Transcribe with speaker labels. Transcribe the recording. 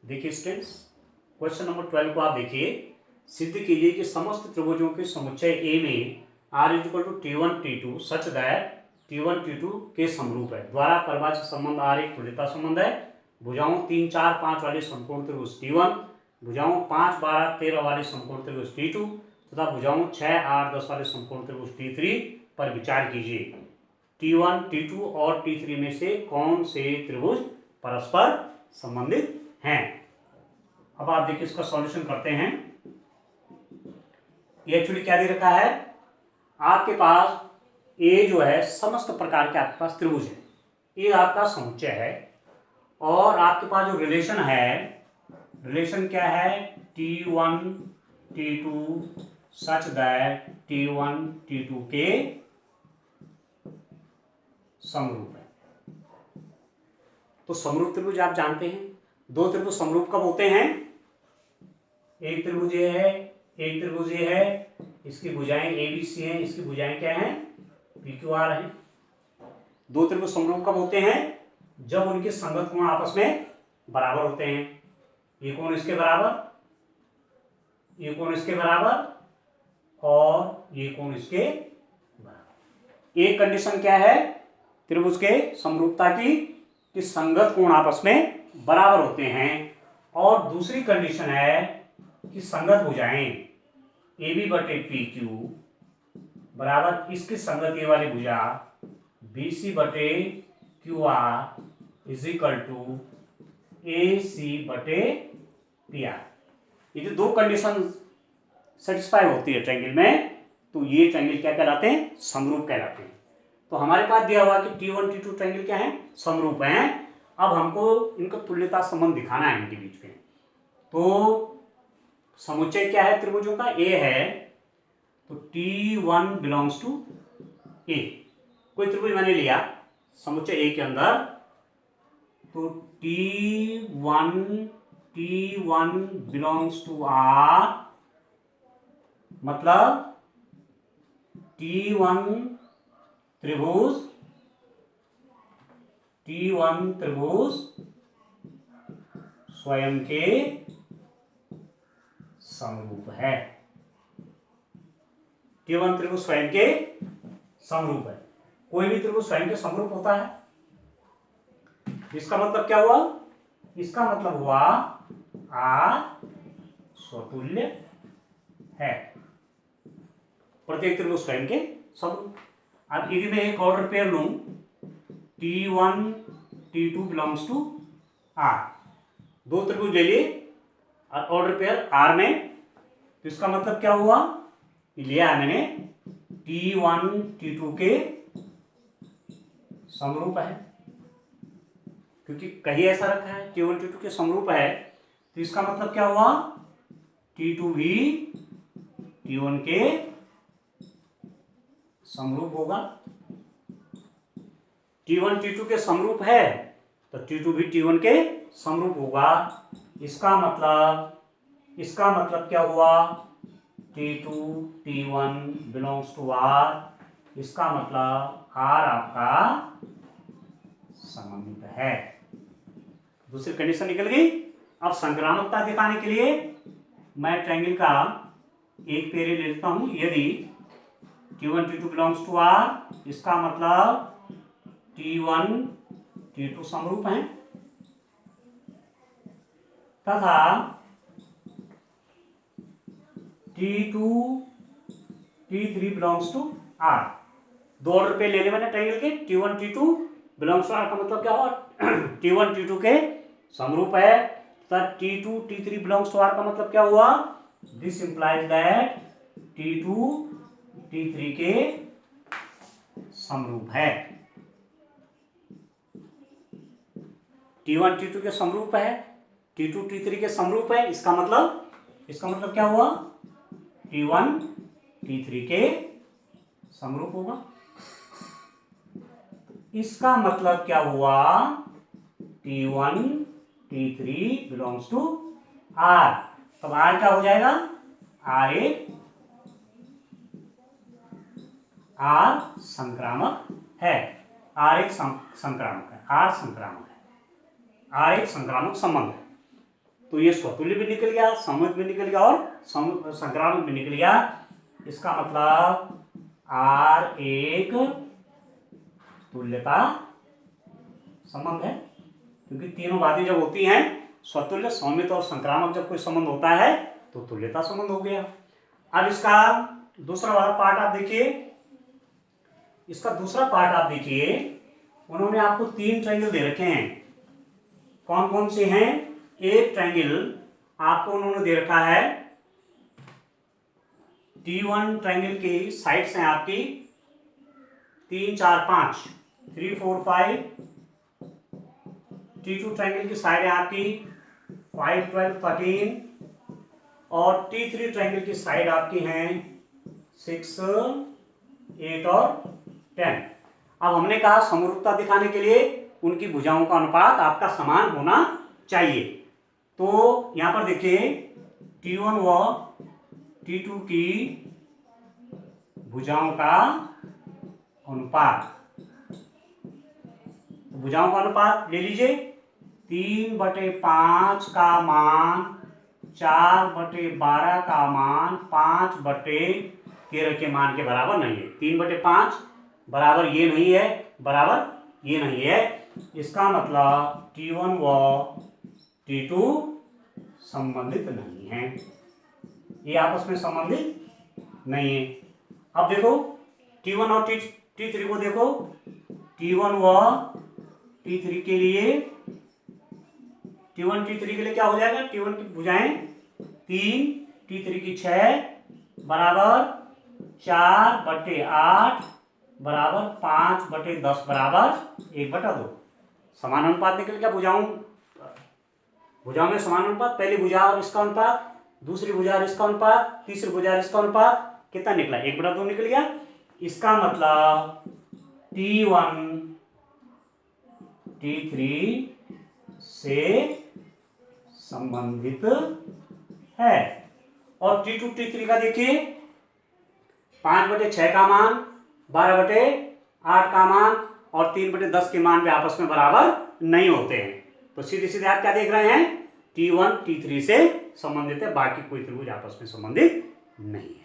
Speaker 1: देखिए students, question number 12 को आप देखिए। सिद्ध कीजिए कि समस्त त्रिभुजों के समुच्चय ए में are equal to T1 T2 such that T1 T2 के समरूप है। द्वारा परिभाषित संबंध आर एक तुल्यता संबंध है। भुजाओं 3, 4, 5 वाले समकोण त्रिभुज T1, भुजाओं 5, 12, 13 वाले समकोण त्रिभुज T2 तथा भुजाओं 6, 8, 10 वाले समकोण त्रिभुज T3 पर विचार कीजिए। T1, T2 और T3 में से कौन से त्रिभुज परस्पर संबंधित हैं। अब आप देखिए इसका सॉल्यूशन करते हैं। ये एक्चुअली क्या दे रखा है, आपके पास ए जो है समस्त प्रकार के आपके पास त्रिभुज है, ये आपका समुच्चय है। और आपके पास जो रिलेशन है, रिलेशन क्या है, T1 T2 such that T1 T2 के समरूप है। तो समरूप त्रिभुज आप जानते हैं, दो त्रिभुज समरूप कब होते हैं, एक त्रिभुज ये है, एक त्रिभुज ये है, इसकी भुजाएं ABC हैं, इसकी भुजाएं क्या हैं, PQR हैं। दो त्रिभुज समरूप कब होते हैं, जब उनके संगत कोण आपस में बराबर होते हैं। ये कोण इसके बराबर, ये कोण इसके बराबर और ये कोण इसके बराबर। एक कंडीशन क्या है त्रिभुज के समरूपता की, कि संगत कोण आपस में बराबर होते हैं। और दूसरी कंडीशन है कि संगत भुजाएं AB बटे PQ बराबर इसकी संगत ये वाली भुजा BC बटे QR is equal to AC बटे PR। ये जो दो कंडीशन सेटिस्फाई होती है ट्रायंगल में, तो ये ट्रायंगल क्या कहलाते हैं, समरूप कहलाते हैं। तो हमारे पास दिया हुआ कि T1 T2 ट्रायंगल क्या है, समरूप हैं। अब हमको इनका तुल्यता संबंध दिखाना है इनके बीच में। तो समुच्चय क्या है त्रिभुजों का, ए है, तो T1 बिलोंग्स टू ए। कोई त्रिभुज मैंने लिया समुच्चय ए के अंदर, तो T1 बिलोंग्स टू आर, मतलब T1 त्रिभुज स्वयं के समरूप है। T1 त्रिभुज स्वयं के समरूप है। कोई भी त्रिभुज स्वयं के समरूप होता है, इसका मतलब क्या हुआ, इसका मतलब हुआ आर स्वतुल्य है, प्रत्येक त्रिभुज स्वयं के समरूप। अब यदि मैं एक ऑर्डर पेयर लूं, T1 T2 belongs to are, दो त्रिभुज ले लिए ऑर्डर पेयर आर में, तो इसका मतलब क्या हुआ, लिया है मैंने T1 T2 के समरूप है, क्योंकि कहीं ऐसा रखा है T1 T2 के समरूप है, तो इसका मतलब क्या हुआ, T2 भी T1 के समरूप होगा। T1 T2 के समरूप है तो T2 भी T1 के समरूप होगा। इसका मतलब क्या हुआ, T2 T1 belongs to R, इसका मतलब R आपका सममित है। दूसरी कंडीशन निकल गई। अब संक्रामकता दिखाने के लिए मैं ट्रायंगल का एक पेयर ले लेता हूं। यदि T1 T2 belongs to R, इसका मतलब T1 T2 समरूप हैं, तथा T2 T3 belongs to R। दो ऑर्डर पे ले ले मैंने ट्रायंगल के, T1 T2 belongs to R का मतलब क्या हुआ, T1 T2 के समरूप है, तथा T2 T3 belongs to R का मतलब क्या हुआ, this implies that T2 T3 के समरूप है। T1 T2 के समरूप है, T2 T3 के समरूप है, इसका मतलब क्या हुआ, T1 T3 के समरूप होगा। इसका मतलब क्या हुआ, T1 T3 belongs to R। तब R क्या हो जाएगा, R संक्रामक है, R एक संक्रामक है, R एक संक्रामक संबंध है। तो ये स्वतुल्य भी निकल गया, सममित भी निकल गया और संक्रामक भी निकल गया। इसका मतलब R एक तुल्यता संबंध है, क्योंकि तीनों बातें जब होती हैं, स्वतुल्य, सममित और संक्रामक, जब कोई संबंध होता है तो तुल्यता संबंध हो गया। अब इसका दूसरा वाला पार्ट आप देखिए, इसका दूसरा पार्ट आप देखिए, उन्होंने आपको 3 ट्रायंगल दे रखे हैं। कौन कौन से हैं? एक ट्रायंगल आपको उन्होंने दे रखा है T1 ट्रायंगल की साइड्स हैं आपकी 3 4 5 3 4 5। T2 ट्रायंगल की साइड है आपकी 5 12 13 और T3 ट्रायंगल की साइड आपकी हैं 6 8 और 10। अब हमने कहा समरूपता दिखाने के लिए उनकी भुजाओं का अनुपात आपका समान होना चाहिए। तो यहां पर देखिए T1 व T2 की भुजाओं का अनुपात, भुजाओं का अनुपात ले लीजिए। 3/5 का मान 4/12 का मान 5/13 के मान के बराबर नहीं है। 3/5 बराबर ये नहीं है, बराबर ये नहीं है। इसका मतलब T1 व T2 संबंधित नहीं है, ये आपस में संबंधित नहीं है। अब देखो T1 और T3 को देखो। T1 व T3 के लिए, T1 T3 के लिए क्या हो जाएगा? T1 की भुजाएं 3, T3 की 6 बराबर 4/8 बराबर 5/10 बराबर 1/2। समान अनुपात निकल गया भुजाओं में समान अनुपात। पहली भुजा और इसका अनुपात, दूसरी भुजा और इसका अनुपात, तीसरी भुजा और इसका अनुपात कितना निकला? 1/2 निकल गया। इसका मतलब T1 T3 से संबंधित है। और T2 T3 का देखिए 5/6 का मान, 12/8 का मान और 3/10 के मान भी आपस में बराबर नहीं होते हैं। तो सीधे सीधे आप क्या देख रहे हैं? T1 T3 से संबंधित है, बाकी कोई त्रिभुज आपस में संबंधित नहीं है।